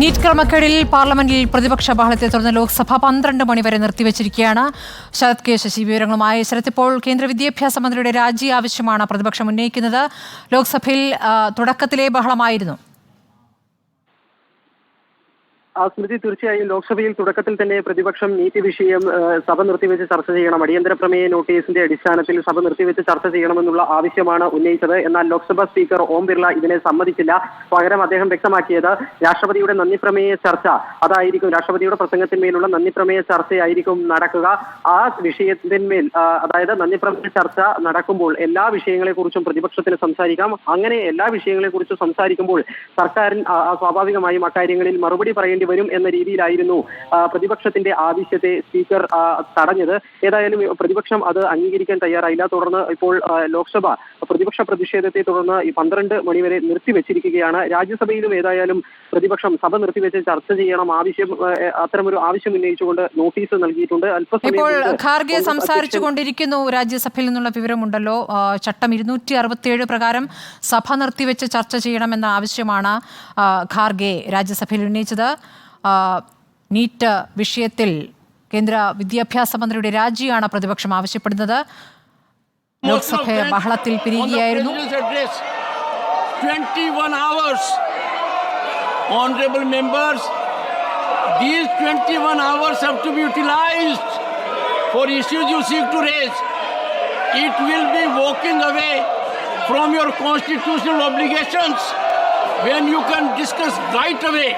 NEET ക്രമക്കേടിൽ പാർലമെന്റിൽ പ്രതിപക്ഷ ബഹളത്തെ തുടർന്ന് ലോക്സഭ 12 മണിവരെ നിർത്തിവച്ചിരിക്കുകയാണ്. ശരത് കെ ശശി വിവരങ്ങളുമായി. ശരത്, ഇപ്പോൾ കേന്ദ്ര വിദ്യാഭ്യാസ മന്ത്രിയുടെ രാജി ആവശ്യമാണ് പ്രതിപക്ഷം ഉന്നയിക്കുന്നത്. ലോക്സഭയിൽ തുടക്കത്തിലെ ബഹളമായിരുന്നു. സ്മൃതി, തീർച്ചയായും ലോക്സഭയിൽ തുടക്കത്തിൽ തന്നെ പ്രതിപക്ഷം നീറ്റ് വിഷയം സഭ നിർത്തിവെച്ച് ചർച്ച ചെയ്യണം, അടിയന്തര പ്രമേയ നോട്ടീസിന്റെ അടിസ്ഥാനത്തിൽ സഭ നിർത്തിവെച്ച് ചർച്ച ചെയ്യണമെന്നുള്ള ആവശ്യമാണ് ഉന്നയിച്ചത്. എന്നാൽ ലോക്സഭാ സ്പീക്കർ ഓം ബിർള ഇതിനെ സമ്മതിച്ചില്ല. പകരം അദ്ദേഹം വ്യക്തമാക്കിയത് രാഷ്ട്രപതിയുടെ നന്ദി പ്രമേയ ചർച്ച അതായിരിക്കും, രാഷ്ട്രപതിയുടെ പ്രസംഗത്തിന്മേലുള്ള നന്ദി പ്രമേയ ചർച്ചയായിരിക്കും നടക്കുക. ആ വിഷയത്തിന്മേൽ, അതായത് നന്ദി പ്രമേയ ചർച്ച നടക്കുമ്പോൾ എല്ലാ വിഷയങ്ങളെക്കുറിച്ചും പ്രതിപക്ഷത്തിന് സംസാരിക്കാം. അങ്ങനെ എല്ലാ വിഷയങ്ങളെക്കുറിച്ചും സംസാരിക്കുമ്പോൾ സർക്കാരിന് സ്വാഭാവികമായും അക്കാര്യങ്ങളിൽ മറുപടി പറയേണ്ടി വരും എന്ന രീതിയിലായിരുന്നു പ്രതിപക്ഷത്തിന്റെ ആവശ്യത്തെ സ്പീക്കർ തടഞ്ഞത്. ഏതായാലും പ്രതിപക്ഷം അത് അംഗീകരിക്കാൻ തയ്യാറായില്ല. തുടർന്ന് ഇപ്പോൾ ലോക്സഭ പ്രതിപക്ഷ പ്രതിഷേധത്തെ തുടർന്ന് 12 മണിവരെ നിർത്തിവെച്ചിരിക്കുകയാണ്. രാജ്യസഭയിലും ഏതായാലും പ്രതിപക്ഷം സഭ നിർത്തിവെച്ച് ചർച്ച ചെയ്യണം, അത്തരമൊരു ആവശ്യം ഉന്നയിച്ചുകൊണ്ട് നോട്ടീസ് നൽകിയിട്ടുണ്ട്. ഇപ്പോൾ ഖാർഗെ സംസാരിച്ചു കൊണ്ടിരിക്കുന്നു. രാജ്യസഭയിൽ നിന്നുള്ള വിവരമുണ്ടല്ലോ, ചട്ടം 267 പ്രകാരം സഭ നിർത്തിവെച്ച് ചർച്ച ചെയ്യണമെന്ന ആവശ്യമാണ് ഖാർഗെ രാജ്യസഭയിൽ ഉന്നയിച്ചത്. നീറ്റ് വിഷയത്തിൽ കേന്ദ്ര വിദ്യാഭ്യാസ മന്ത്രിയുടെ രാജിയാണ് പ്രതിപക്ഷം ആവശ്യപ്പെടുന്നത്. Lok Sabha ബഹളത്തിൽ പിരിയുകയായിരുന്നു. 21 hours. Honorable members, these 21 hours have to be utilized for issues you seek to raise. It will be walking away from your constitutional obligations when you can discuss right away.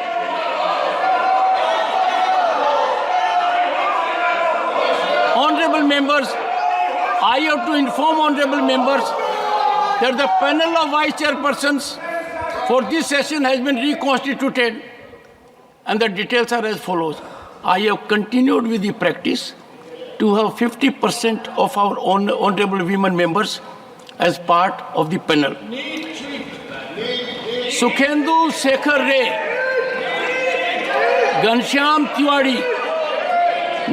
Honorable members, I have to inform honorable members that the panel of vice chairpersons for this session has been reconstituted, and the details are as follows. I have continued with the practice to have 50% of our honorable women members as part of the panel. Sukhendu Shekhar Ray, Ghanshyam Tiwari,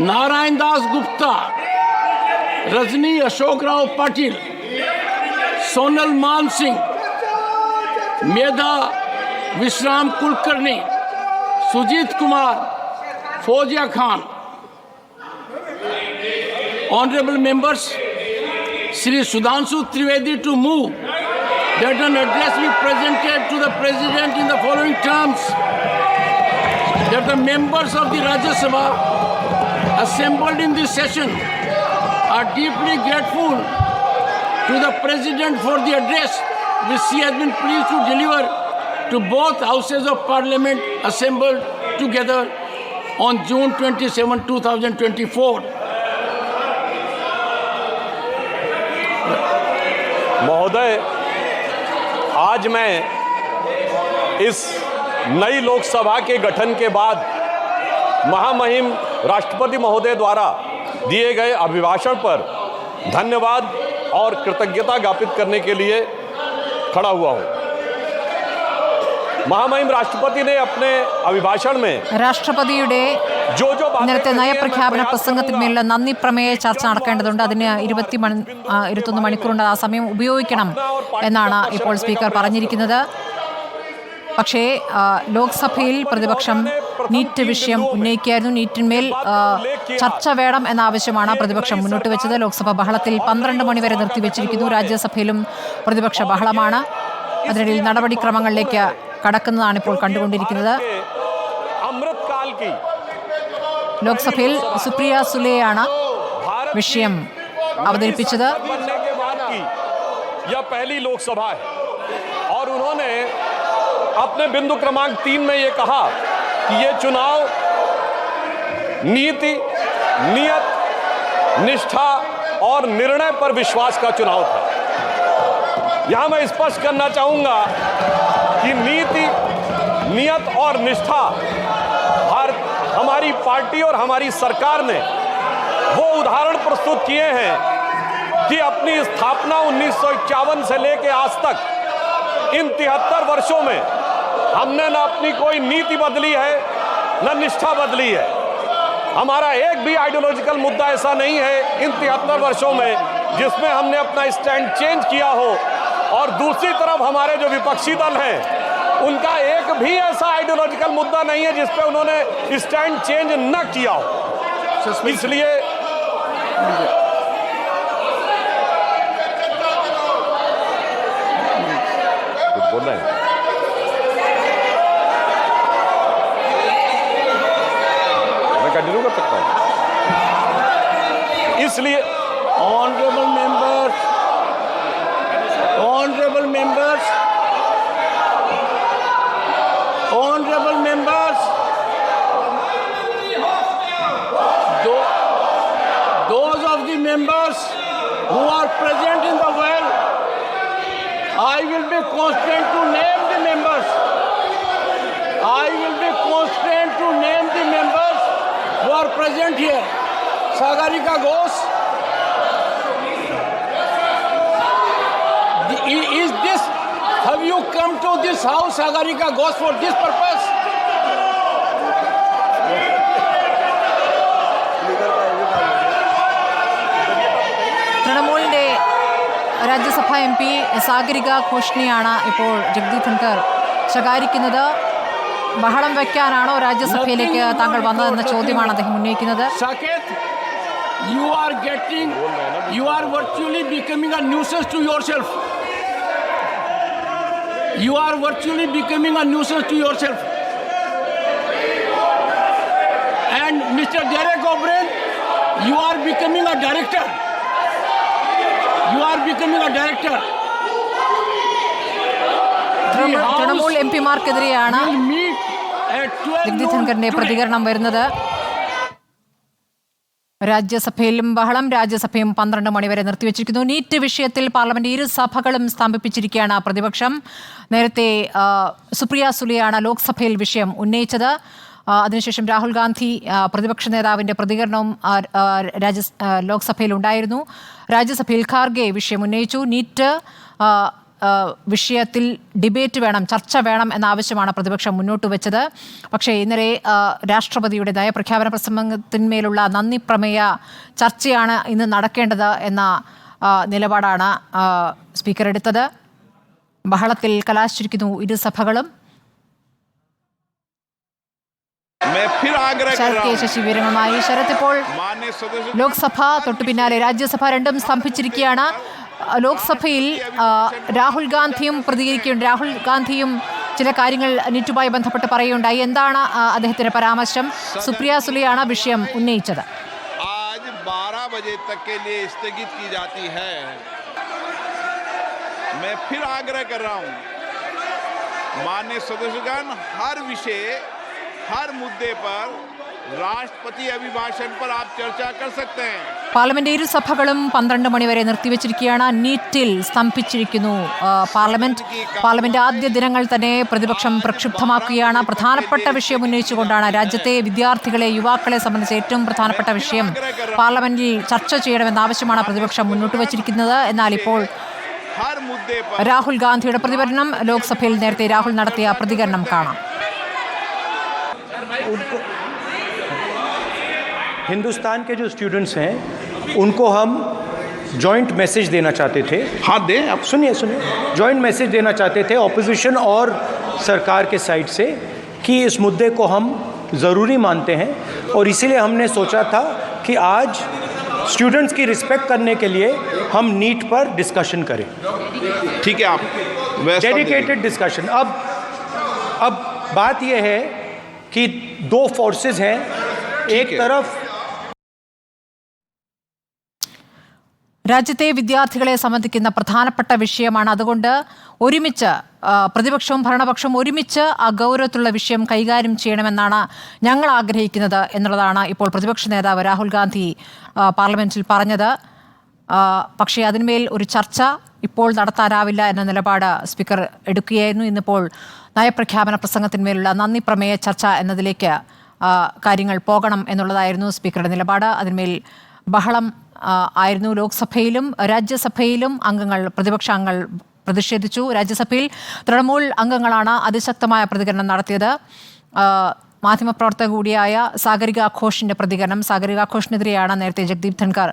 Narayan Das Gupta, Rajni Ashok Rao Patil, Sonal Man Singh, Medha Vishram Kulkarni, Sujit Kumar, Fozia Khan. Honorable members, Shri Sudhanshu Trivedi to move that an address be presented to the President in the following terms: that the members of the Rajya Sabha assembled in this session are deeply grateful to the President for the address which he has been pleased to deliver to both houses of Parliament assembled together on June 27, 2024. महोदय, आज मैं इस नई लोकसभा के गठन के बाद महामहिम राष्ट्रपति महोदय द्वारा दिए गए अभिभाषण पर धन्यवाद और कृतज्ञता ज्ञापित करने के लिए खड़ा हुआ हूं। महामहिम राष्ट्रपति ने अपने अभिभाषण में രാഷ്ട്രപതിയുടെ ഇന്നലത്തെ നയപ്രഖ്യാപന പ്രസംഗത്തിന്മേലുള്ള നന്ദി പ്രമേയ ചർച്ച നടക്കേണ്ടതുണ്ട്. അതിന് 21 മണിക്കൂറുണ്ട്. ആ സമയം ഉപയോഗിക്കണം എന്നാണ് ഇപ്പോൾ സ്പീക്കർ പറഞ്ഞിരിക്കുന്നത്. പക്ഷേ ലോക്സഭയിൽ പ്രതിപക്ഷം നീറ്റ് വിഷയം ഉന്നയിക്കുകയായിരുന്നു. നീറ്റിന്മേൽ ചർച്ച വേണം എന്ന ആവശ്യമാണ് പ്രതിപക്ഷം മുന്നോട്ട് വെച്ചത്. ലോക്സഭ ബഹളത്തിൽ 12 മണിവരെ നിർത്തിവെച്ചിരിക്കുന്നു. രാജ്യസഭയിലും പ്രതിപക്ഷ ബഹളമാണ്. അതിനിടയിൽ നടപടിക്രമങ്ങളിലേക്ക് കടക്കുന്നതാണ് ഇപ്പോൾ കണ്ടുകൊണ്ടിരിക്കുന്നത്. ലോക്സഭയിൽ സുപ്രിയ സുലെയാണ് വിഷയം അവതരിപ്പിച്ചത്. अपने बिंदु क्रमांक 3 में ये कहा कि ये चुनाव नीति, नियत, निष्ठा और निर्णय पर विश्वास का चुनाव था। यहां मैं स्पष्ट करना चाहूंगा कि नीति, नियत और निष्ठा हमारी पार्टी और हमारी सरकार ने वो उदाहरण प्रस्तुत किए हैं कि अपनी स्थापना 1951 से लेकर आज तक इन 73 वर्षों में हमने न अपनी कोई नीति बदली है, न निष्ठा बदली है। हमारा एक भी आइडियोलॉजिकल मुद्दा ऐसा नहीं है इन 73 वर्षों में जिसमें हमने अपना स्टैंड चेंज किया हो। और दूसरी तरफ हमारे जो विपक्षी दल हैं उनका एक भी ऐसा आइडियोलॉजिकल मुद्दा नहीं है जिस पे उन्होंने स्टैंड चेंज न किया हो। इसलिए कुछ बोल रहे हैं। मैं कंटिन्यू कर सकता हूं। इसलिए Honorable members, those of the members who are present in the well, I will be constrained to name the members. Who are present here. Sagarika Ghosh. Is this, have you come to this house, Sagarika Ghosh, for this purpose? തൃണമൂലിന്റെ Rajya Sabha MP Sagarika ഘോഷിനെയാണ് ഇപ്പോൾ ജഗ്ദീപ് ധൻകർ ശകാരിക്കുന്നത്. ബഹളം വയ്ക്കാനാണോ രാജ്യസഭയിലേക്ക് താങ്കൾ വന്നതെന്ന ചോദ്യമാണ് അദ്ദേഹം ഉന്നയിക്കുന്നത്. Saket, you are virtually becoming a nuisance to yourself. And Mr. Derek O'Brien, you are becoming a director. Trinamool MPമാർക്കെതിരെയാണ് Jagdeep ധൻകറിന്റെ പ്രതികരണം വരുന്നത്. രാജ്യസഭയിലും ബഹളം. രാജ്യസഭയും 12 മണിവരെ നിർത്തിവെച്ചിരിക്കുന്നു. നീറ്റ് വിഷയത്തിൽ പാർലമെന്റ് ഇരുസഭകളും സ്തംഭിപ്പിച്ചിരിക്കുകയാണ് പ്രതിപക്ഷം. നേരത്തെ സുപ്രിയ സുലെയാണ് ലോക്സഭയിൽ വിഷയം ഉന്നയിച്ചത്. അതിനുശേഷം രാഹുൽ ഗാന്ധി പ്രതിപക്ഷ നേതാവിന്റെ പ്രതികരണവും ലോക്സഭയിൽ ഉണ്ടായിരുന്നു. രാജ്യസഭയിൽ ഖാർഗെ വിഷയം ഉന്നയിച്ചു. നീറ്റ് വിഷയത്തിൽ ഡിബേറ്റ് വേണം, ചർച്ച വേണം എന്ന ആവശ്യമാണ് പ്രതിപക്ഷം മുന്നോട്ട് വെച്ചത്. പക്ഷേ ഇന്നലെ രാഷ്ട്രപതിയുടെ നയപ്രഖ്യാപന പ്രസംഗത്തിന്മേലുള്ള നന്ദി പ്രമേയ ചർച്ചയാണ് ഇന്ന് നടക്കേണ്ടത് എന്ന നിലപാടാണ് സ്പീക്കർ എടുത്തത്. ബഹളത്തിൽ കലാശിച്ചിരിക്കുന്നു ഇരുസഭകളും. ശരത് കെ ശശി വിവരങ്ങളുമായി. ശരത്, ഇപ്പോൾ ലോക്സഭ തൊട്ടു പിന്നാലെ രാജ്യസഭ രണ്ടും സ്തംഭിച്ചിരിക്കുകയാണ്. ലോക്സഭയിൽ രാഹുൽ ഗാന്ധിയും പ്രതികരിക്കുകയുണ്ട്. രാഹുൽ ഗാന്ധിയും ചില കാര്യങ്ങൾ നീറ്റുമായി ബന്ധപ്പെട്ട് പറയുകയുണ്ടായി. എന്താണ് അദ്ദേഹത്തിന്റെ പരാമർശം? സുപ്രിയ സുലെയാണ് വിഷയം ഉന്നയിച്ചത്. आज 12 बजे तक के लिए स्थगित की जाती है। मैं फिर आग्रह कर रहा हूं, माननीय सदस्यगण, हर विषय, हर मुद्दे पर राष्ट्रपति अभिभाषण पर आप चर्चा कर सकते हैं. പാർലമെന്റ് ഇരുസഭകളും 12 മണിവരെ നിർത്തിവെച്ചിരിക്കുകയാണ്. നീറ്റിൽ സ്തംഭിച്ചിരിക്കുന്നു പാർലമെന്റ് ആദ്യ ദിനങ്ങൾ തന്നെ പ്രതിപക്ഷം പ്രക്ഷുബ്ധമാക്കുകയാണ്. പ്രധാനപ്പെട്ട വിഷയം ഉന്നയിച്ചുകൊണ്ടാണ് രാജ്യത്തെ വിദ്യാർത്ഥികളെ, യുവാക്കളെ സംബന്ധിച്ച ഏറ്റവും പ്രധാനപ്പെട്ട വിഷയം പാർലമെന്റിൽ ചർച്ച ചെയ്യണമെന്ന ആവശ്യമാണ് പ്രതിപക്ഷം മുന്നോട്ട് വച്ചിരിക്കുന്നത്. എന്നാൽ ഇപ്പോൾ രാഹുൽ ഗാന്ധിയുടെ പ്രതികരണം, ലോക്സഭയിൽ നേരത്തെ രാഹുൽ നടത്തിയ പ്രതികരണം കാണാം. हिंदुस्तान के जो स्टूडेंट्स हैं उनको हम जॉइंट मैसेज देना चाहते थे. हाँ दें, आप सुनिए जॉइंट मैसेज देना चाहते थे ऑपोजिशन और सरकार के साइड से कि इस मुद्दे को हम ज़रूरी मानते हैं और इसीलिए हमने सोचा था कि आज स्टूडेंट्स की रिस्पेक्ट करने के लिए हम नीट पर डिस्कशन करें. ठीक है, आप डेडिकेटेड डिस्कशन. अब बात यह है कि दो फोर्सेस हैं. एक तरफ രാജ്യത്തെ വിദ്യാർത്ഥികളെ സംബന്ധിക്കുന്ന പ്രധാനപ്പെട്ട വിഷയമാണ്. അതുകൊണ്ട് ഒരുമിച്ച് പ്രതിപക്ഷവും ഭരണപക്ഷവും ഒരുമിച്ച് ആ ഗൗരവത്തിലുള്ള വിഷയം കൈകാര്യം ചെയ്യണമെന്നാണ് ഞങ്ങൾ ആഗ്രഹിക്കുന്നത് എന്നുള്ളതാണ് ഇപ്പോൾ പ്രതിപക്ഷ നേതാവ് രാഹുൽ ഗാന്ധി പാർലമെന്റിൽ പറഞ്ഞത്. പക്ഷേ അതിന്മേൽ ഒരു ചർച്ച ഇപ്പോൾ നടത്താനാവില്ല എന്ന നിലപാട് സ്പീക്കർ എടുക്കുകയായിരുന്നു. ഇന്നിപ്പോൾ നയപ്രഖ്യാപന പ്രസംഗത്തിന്മേലുള്ള നന്ദി പ്രമേയ ചർച്ച എന്നതിലേക്ക് കാര്യങ്ങൾ പോകണം എന്നുള്ളതായിരുന്നു സ്പീക്കറുടെ നിലപാട്. അതിന്മേൽ ബഹളം ആയിരുന്നു. ലോക്സഭയിലും രാജ്യസഭയിലും പ്രതിപക്ഷ അംഗങ്ങൾ പ്രതിഷേധിച്ചു. രാജ്യസഭയിൽ തൃണമൂൽ അംഗങ്ങളാണ് അതിശക്തമായ പ്രതികരണം നടത്തിയത്. മാധ്യമപ്രവർത്തക കൂടിയായ സാഗരിക ഘോഷിന്റെ പ്രതികരണം. സാഗരിക ഘോഷിനെതിരെയാണ് നേരത്തെ ജഗ്ദീപ് ധൻകർ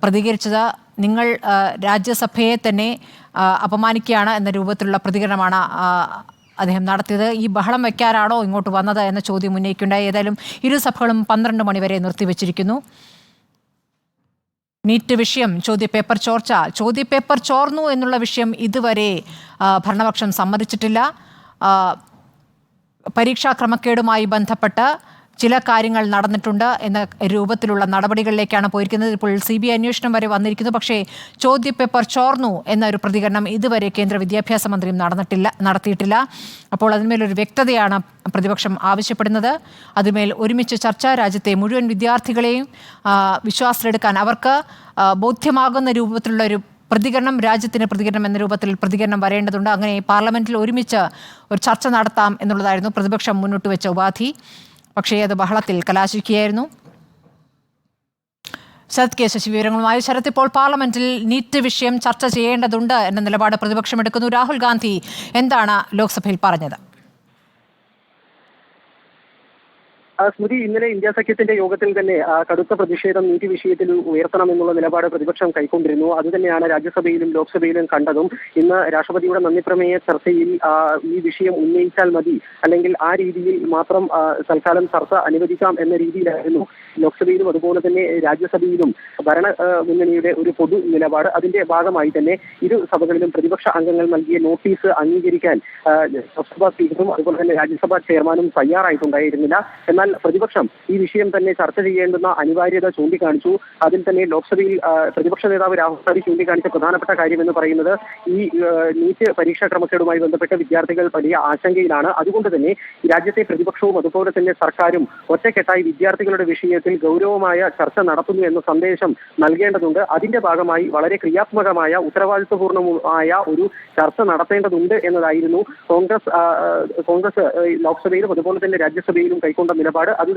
പ്രതികരിച്ചത്. നിങ്ങൾ രാജ്യസഭയെ തന്നെ അപമാനിക്കുകയാണ് എന്ന രൂപത്തിലുള്ള പ്രതികരണമാണ് അദ്ദേഹം നടത്തിയത്. ഈ ബഹളം വയ്ക്കാനാണോ ഇങ്ങോട്ട് വന്നത് എന്ന ചോദ്യം ഉന്നയിക്കുകയുണ്ടായി. ഏതായാലും ഇരു സഭകളും 12 മണിവരെ നിർത്തിവച്ചിരിക്കുന്നു. നീറ്റ് വിഷയം ചോദ്യപേപ്പർ ചോർന്നു എന്നുള്ള വിഷയം ഇതുവരെ ഭരണപക്ഷം സമ്മതിച്ചിട്ടില്ല. പരീക്ഷാ ക്രമക്കേടുമായി ബന്ധപ്പെട്ട് ചില കാര്യങ്ങൾ നടന്നിട്ടുണ്ട് എന്ന രൂപത്തിലുള്ള നടപടികളിലേക്കാണ് പോയിരിക്കുന്നത്. ഇപ്പോൾ CBI അന്വേഷണം വരെ വന്നിരിക്കുന്നു. പക്ഷേ ചോദ്യപേപ്പർ ചോർന്നു എന്നൊരു പ്രതികരണം ഇതുവരെ കേന്ദ്ര വിദ്യാഭ്യാസ മന്ത്രിയും നടത്തിയിട്ടില്ല. അപ്പോൾ അതിന്മേലൊരു വ്യക്തതയാണ് പ്രതിപക്ഷം ആവശ്യപ്പെടുന്നത്. അതിന്മേൽ ഒരുമിച്ച് ചർച്ച, രാജ്യത്തെ മുഴുവൻ വിദ്യാർത്ഥികളെയും വിശ്വാസത്തിലെടുക്കാൻ അവർക്ക് ബോധ്യമാകുന്ന രൂപത്തിലുള്ള ഒരു പ്രതികരണം, രാജ്യത്തിന് പ്രതികരണം എന്ന രൂപത്തിൽ പ്രതികരണം വരേണ്ടതുണ്ട്. അങ്ങനെ പാർലമെന്റിൽ ഒരുമിച്ച് ഒരു ചർച്ച നടത്താം എന്നുള്ളതായിരുന്നു പ്രതിപക്ഷം മുന്നോട്ട് വെച്ച ഉപാധി. പക്ഷേ അത് ബഹളത്തിൽ കലാശിക്കുകയായിരുന്നു. ശരത് കെ ശശി വിവരങ്ങളുമായി. ശരത്, ഇപ്പോൾ പാർലമെന്റിൽ നീറ്റ് വിഷയം ചർച്ച ചെയ്യേണ്ടതുണ്ട് എന്ന നിലപാട് പ്രതിപക്ഷം എടുക്കുന്നു. രാഹുൽ ഗാന്ധി എന്താണ് ലോക്സഭയിൽ പറഞ്ഞത്? സ്മൃതി, ഇന്നലെ ഇന്ത്യ സഖ്യത്തിന്റെ യോഗത്തിൽ തന്നെ കടുത്ത പ്രതിഷേധം നീതി വിഷയത്തിൽ ഉയർത്തണമെന്നുള്ള നിലപാട് പ്രതിപക്ഷം കൈക്കൊണ്ടിരുന്നു. അതുതന്നെയാണ് രാജ്യസഭയിലും ലോക്സഭയിലും കണ്ടതും. ഇന്ന് രാഷ്ട്രപതിയുടെ നന്ദിപ്രമേയ ചർച്ചയിൽ ഈ വിഷയം ഉന്നയിച്ചാൽ മതി, അല്ലെങ്കിൽ ആ രീതിയിൽ മാത്രം തൽക്കാലം ചർച്ച അനുവദിക്കാം എന്ന രീതിയിലായിരുന്നു ലോക്സഭയിലും അതുപോലെ തന്നെ രാജ്യസഭയിലും ഭരണ മുന്നണിയുടെ ഒരു പൊതു നിലപാട്. അതിന്റെ ഭാഗമായി തന്നെ ഇരു സഭകളിലും പ്രതിപക്ഷ അംഗങ്ങൾ നൽകിയ നോട്ടീസ് അംഗീകരിക്കാൻ ലോക്സഭാ സ്പീക്കറും അതുപോലെ തന്നെ രാജ്യസഭാ ചെയർമാനും തയ്യാറായിട്ടുണ്ടായിരുന്നില്ല. എന്നാൽ പ്രതിപക്ഷം ഈ വിഷയം തന്നെ ചർച്ച ചെയ്യേണ്ടുന്ന അനിവാര്യത ചൂണ്ടിക്കാണിച്ചു. അതിൽ തന്നെ ലോക്സഭയിൽ പ്രതിപക്ഷ നേതാവ് രാഹുൽ ഗാന്ധി ചൂണ്ടിക്കാണിച്ച പ്രധാനപ്പെട്ട കാര്യം എന്ന് പറയുന്നത് ഈ നീറ്റ് പരീക്ഷാ ക്രമക്കേടുമായി ബന്ധപ്പെട്ട് വിദ്യാർത്ഥികൾ വലിയ ആശങ്കയിലാണ്. അതുകൊണ്ട് തന്നെ രാജ്യത്തെ പ്രതിപക്ഷവും അതുപോലെ തന്നെ സർക്കാരും ഒറ്റക്കെട്ടായി വിദ്യാർത്ഥികളുടെ വിഷയത്തിൽ ഗൗരവമായ ചർച്ച നടത്തുന്നു എന്ന സന്ദേശം നൽകേണ്ടതുണ്ട്. അതിന്റെ ഭാഗമായി വളരെ ക്രിയാത്മകമായ ഉത്തരവാദിത്വപൂർണമായ ഒരു ചർച്ച നടത്തേണ്ടതുണ്ട് എന്നതായിരുന്നു കോൺഗ്രസ് ലോക്സഭയിലും അതുപോലെ തന്നെ രാജ്യസഭയിലും കൈക്കൊണ്ട നിലപാട്. അത്